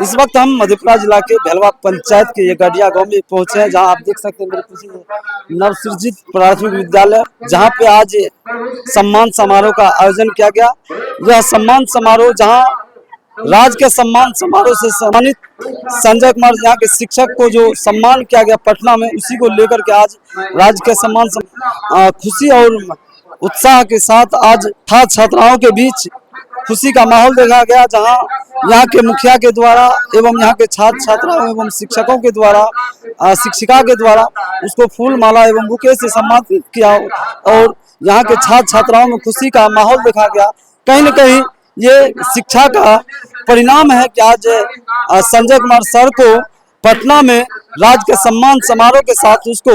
इस वक्त हम मधेपुरा जिला के भेलवा पंचायत के ये गढ़िया गांव में पहुंचे हैं, जहां आप देख सकते हैं मेरे पीछे नवसृजित प्राथमिक विद्यालय, जहां पे आज सम्मान समारोह का आयोजन किया गया। यह सम्मान समारोह जहां राज्य के सम्मान समारोह से सम्मानित संजय कुमार यहाँ के शिक्षक को जो सम्मान किया गया पटना में, उसी को लेकर के आज राज्य के सम्मान खुशी और उत्साह के साथ आज छात्र छात्राओं के बीच खुशी का माहौल देखा गया, जहां यहाँ के मुखिया के द्वारा एवं यहाँ के छात्र छात्राओं एवं शिक्षकों के द्वारा शिक्षिका के द्वारा उसको फूल माला एवं बुके से सम्मानित किया और यहाँ के छात्र छात्राओं में खुशी का माहौल देखा गया। कहीं न कहीं ये शिक्षा का परिणाम है कि आज संजय कुमार सर को पटना में राज्य के सम्मान समारोह के साथ उसको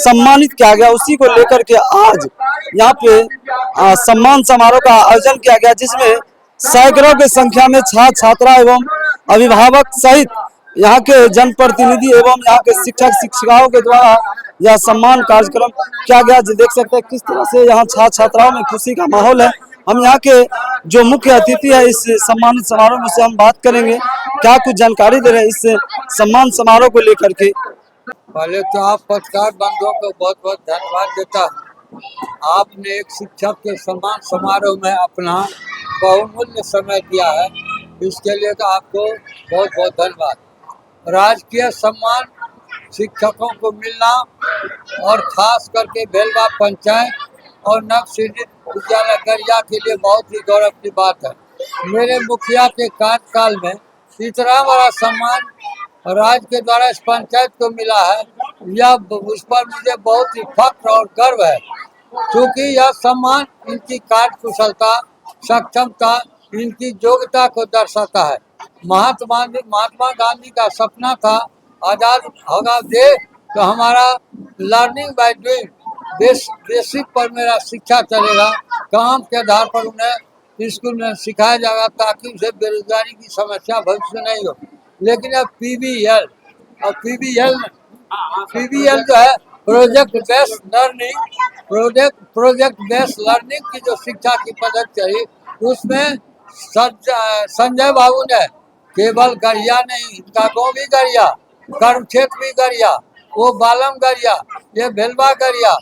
सम्मानित किया गया। उसी को लेकर के आज यहाँ पे सम्मान समारोह का आयोजन किया गया, जिसमें सैकड़ों की संख्या में छात्र छात्रा एवं अभिभावक सहित यहाँ के जनप्रतिनिधि एवं यहाँ के शिक्षक शिक्षिकाओं के द्वारा यह सम्मान कार्यक्रम किया गया। जो देख सकते हैं किस तरह से यहाँ छात्र छात्राओं में खुशी का माहौल है। हम यहाँ के जो मुख्य अतिथि है इस सम्मानित समारोह में से हम बात करेंगे, क्या कुछ जानकारी दे रहे हैं इस सम्मान समारोह को लेकर के। पहले तो आप पत्रकार बंधुओं को बहुत बहुत धन्यवाद देता हूँ। आपने एक शिक्षक के सम्मान समारोह में अपना बहुमूल्य समय दिया है, इसके लिए तो आपको बहुत बहुत धन्यवाद। राजकीय सम्मान शिक्षकों को मिलना और खास करके भेलवा पंचायत और नवसृजित विद्यालय गढ़िया के लिए बहुत ही गौरव की बात है। मेरे मुखिया के कार्यकाल में इतना बड़ा सम्मान राज्य के द्वारा इस पंचायत को मिला है, यह उस पर मुझे बहुत ही फख्र और गर्व है, क्योंकि यह सम्मान इनकी कार्यकुशलता, सक्षमता, इनकी योग्यता को दर्शाता है। महात्मा गांधी का सपना था आजाद होगा देश तो हमारा लर्निंग बाय डूइंग बेसिक पर मेरा शिक्षा चलेगा, काम के आधार पर उन्हें स्कूल में सिखाया जाएगा ताकि उसे बेरोजगारी की समस्या भविष्य में नहीं हो। लेकिन अब पीबीएल जो है प्रोजेक्ट बेस्ड लर्निंग की जो शिक्षा की पद्धति चली, उसमें संजय बाबू ने केवल गढ़िया नहीं, इनका गाँव भी गढ़िया, कर्म क्षेत्र भी गढ़िया, वो बालम गढ़िया, ये भेलवा गढ़िया,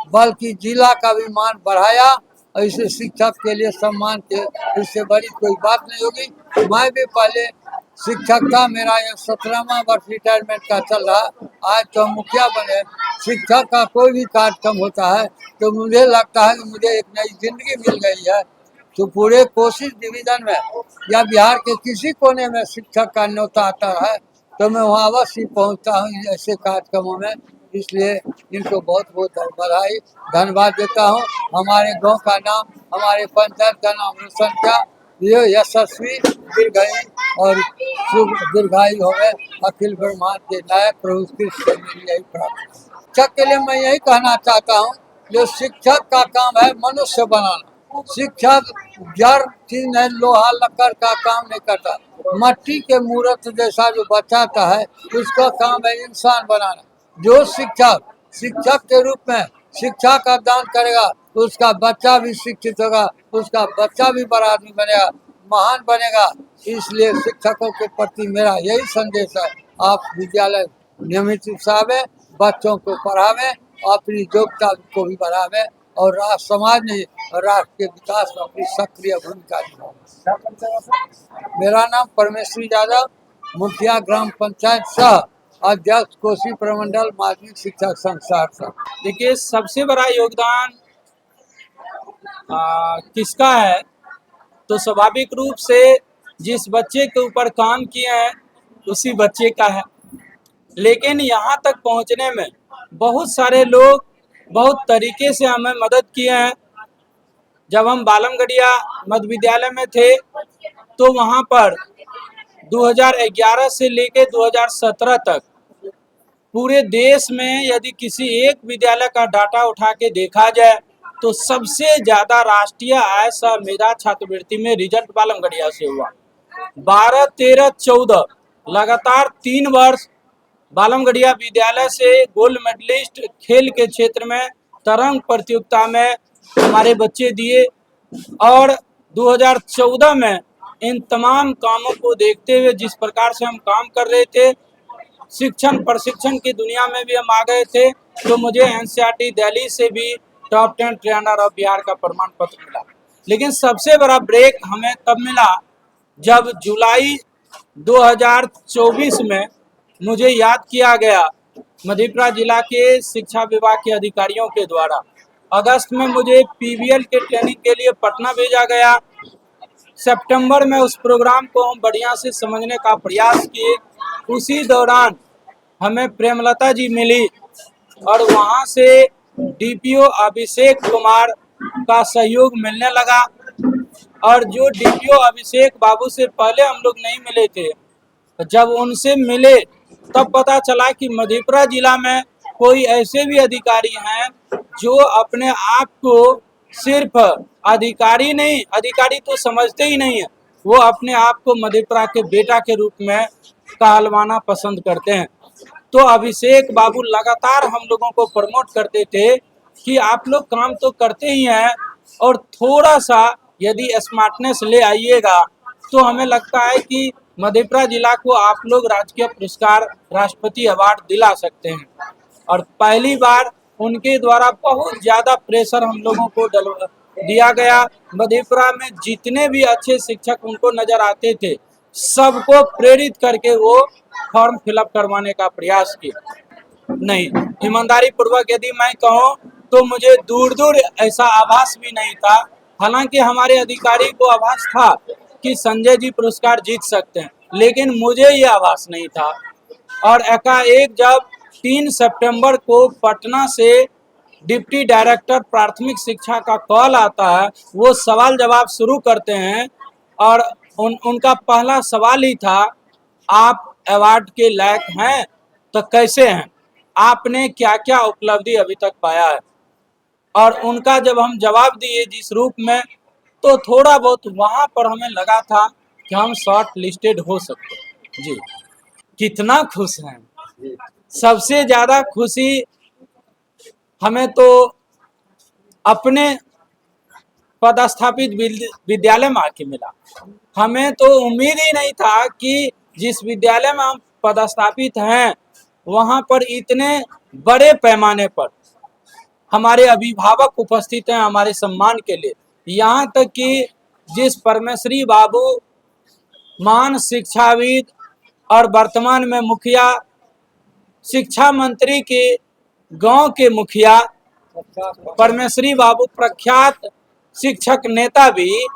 बल्कि जिला का भी मान बढ़ाया। और इसे शिक्षक के लिए सम्मान के इससे बड़ी कोई बात नहीं होगी। मैं भी पहले शिक्षक था, मेरा यह 17वां वर्ष रिटायरमेंट का चल रहा, आज तो मुखिया बने। शिक्षक का कोई भी कार्यक्रम होता है तो मुझे लगता है कि मुझे एक नई जिंदगी मिल गई है। तो पूरे कोसी डिवीजन में या बिहार के किसी कोने में शिक्षक का न्योता आता है तो मैं वहाँ अवश्य पहुँचता हूँ ऐसे कार्यक्रमों में। इसलिए इनको बहुत बहुत बधाई धन्यवाद देता हूँ। हमारे गांव का नाम, हमारे पंचायत का नाम रोशन किया, ये यशस्वी दीर्घायु और शुभ दीर्घायु हो गए अखिल ब्रह्मांड के नायक प्रभु कृष्ण से मेरी यही प्रार्थना। शिक्षक के लिए मैं यही कहना चाहता हूँ, जो शिक्षक का काम है मनुष्य बनाना। शिक्षक जड़ चीज नहीं, लोहा लक्कड़ का काम नहीं करता। मट्टी के मूर्त जैसा जो बचाता है उसका काम है इंसान बनाना। जो शिक्षक के रूप में शिक्षा का दान करेगा तो उसका बच्चा भी शिक्षित होगा, उसका बच्चा भी बड़ा आदमी बनेगा, महान बनेगा। इसलिए शिक्षकों के प्रति मेरा यही संदेश है, आप विद्यालय नियमित रूप से आवे, बच्चों को पढ़ावे, अपनी योग्यता को भी बढ़ावे और राष्ट्र समाज में राष्ट्र के विकास में अपनी सक्रिय भूमिका निभावे। मेरा नाम परमेश्वरी यादव, मुखिया ग्राम पंचायत सह अध्यक्ष कोसी प्रमंडल माध्यमिक शिक्षक संघ सहरसा। देखिए, सबसे बड़ा योगदान किसका है तो स्वाभाविक रूप से जिस बच्चे के ऊपर काम किए हैं उसी बच्चे का है। लेकिन यहाँ तक पहुँचने में बहुत सारे लोग बहुत तरीके से हमें मदद किए हैं। जब हम बालमगढ़िया मध्य विद्यालय में थे तो वहाँ पर 2011 से लेकर 2017 तक पूरे देश में यदि किसी एक विद्यालय का डाटा उठा के देखा जाए तो सबसे ज़्यादा राष्ट्रीय आय सह मेधा छात्रवृत्ति में रिजल्ट बालमगढ़िया से हुआ। 12, 13, 14 लगातार 3 वर्ष बालमगढ़िया विद्यालय से गोल्ड मेडलिस्ट खेल के क्षेत्र में तरंग प्रतियोगिता में हमारे बच्चे दिए और 2014 में इन तमाम कामों को देखते हुए जिस प्रकार से हम काम कर रहे थे, शिक्षण प्रशिक्षण की दुनिया में भी हम आ गए थे, तो मुझे एनसीईआरटी दिल्ली से भी टॉप 10 ट्रेनर ऑफ बिहार का प्रमाण पत्र मिला। लेकिन सबसे बड़ा ब्रेक हमें तब मिला जब जुलाई 2024 में मुझे याद किया गया मधेपुरा जिला के शिक्षा विभाग के अधिकारियों के द्वारा। अगस्त में मुझे पीवीएल के ट्रेनिंग के लिए पटना भेजा गया। सितंबर में उस प्रोग्राम को हम बढ़िया से समझने का प्रयास किए। उसी दौरान हमें प्रेमलता जी मिली और वहाँ से डीपीओ अभिषेक कुमार का सहयोग मिलने लगा। और जो डीपीओ अभिषेक बाबू से पहले हम लोग नहीं मिले थे, जब उनसे मिले तब पता चला कि मधेपुरा जिला में कोई ऐसे भी अधिकारी हैं जो अपने आप को सिर्फ अधिकारी नहीं, अधिकारी तो समझते ही नहीं है, वो अपने आप को मधेपुरा के बेटा के रूप में कहलवाना पसंद करते हैं। तो अभिषेक बाबू लगातार हम लोगों को प्रमोट करते थे कि आप लोग काम तो करते ही हैं और थोड़ा सा यदि स्मार्टनेस ले आइएगा तो हमें लगता है कि मधेपुरा जिला को आप लोग राजकीय पुरस्कार, राष्ट्रपति अवार्ड दिला सकते हैं। और पहली बार उनके द्वारा बहुत ज़्यादा प्रेशर हम लोगों को दिया गया। मधेपुरा में जितने भी अच्छे शिक्षक उनको नजर आते थे, सबको प्रेरित करके वो फॉर्म फिलअप करवाने का प्रयास किया। नहीं, ईमानदारी पूर्वक यदि मैं कहूँ तो मुझे दूर दूर ऐसा आभास भी नहीं था। हालांकि हमारे अधिकारी को आभास था कि संजय जी पुरस्कार जीत सकते हैं, लेकिन मुझे ये आभास नहीं था। और एकाएक जब 3 सितंबर को पटना से डिप्टी डायरेक्टर प्राथमिक शिक्षा का कॉल आता है, वो सवाल जवाब शुरू करते हैं और उनका पहला सवाल ही था, आप अवार्ड के लायक हैं तो कैसे हैं, आपने क्या क्या उपलब्धि अभी तक पाया है। और उनका जब हम जवाब दिए जिस रूप में, तो थोड़ा बहुत वहाँ पर हमें लगा था कि हम शॉर्ट लिस्टेड हो सकते हैं। जी, कितना खुश हैं। सबसे ज़्यादा खुशी हमें तो अपने पदस्थापित विद्यालय में आके मिला। हमें तो उम्मीद ही नहीं था कि जिस विद्यालय में हम पदस्थापित हैं वहाँ पर इतने बड़े पैमाने पर हमारे अभिभावक उपस्थित हैं हमारे सम्मान के लिए। यहाँ तक कि जिस परमेश्वरी बाबू महान शिक्षाविद और वर्तमान में मुखिया, शिक्षा मंत्री के गांव के मुखिया परमेश्वरी बाबू, प्रख्यात शिक्षक नेता भी,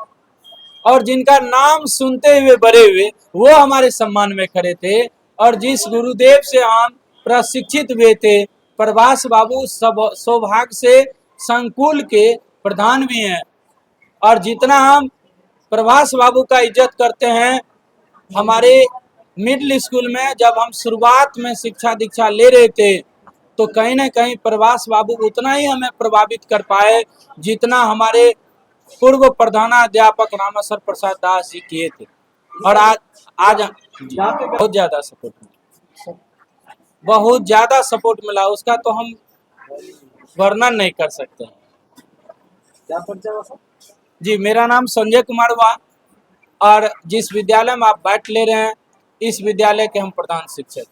और जिनका नाम सुनते हुए बड़े हुए, वो हमारे सम्मान में खड़े थे। और जिस गुरुदेव से हम प्रशिक्षित हुए थे, प्रभास बाबू सौभाग्य से संकुल के प्रधान भी हैं। और जितना हम प्रभास बाबू का इज्जत करते हैं, हमारे मिडिल स्कूल में जब हम शुरुआत में शिक्षा दीक्षा ले रहे थे तो कहीं ना कहीं प्रभास बाबू उतना ही हमें प्रभावित कर पाए जितना हमारे पूर्व प्रधानाध्यापक रामेश्वर प्रसाद दास जी किए थे। और आज बहुत ज़्यादा सपोर्ट मिला, बहुत ज़्यादा सपोर्ट मिला, उसका तो हम वर्णन नहीं कर सकते। क्या परिचय हुआ सर? जी, मेरा नाम संजय कुमार हुआ और जिस विद्यालय में आप बैठ ले रहे हैं, इस विद्यालय के हम प्रधान शिक्षक।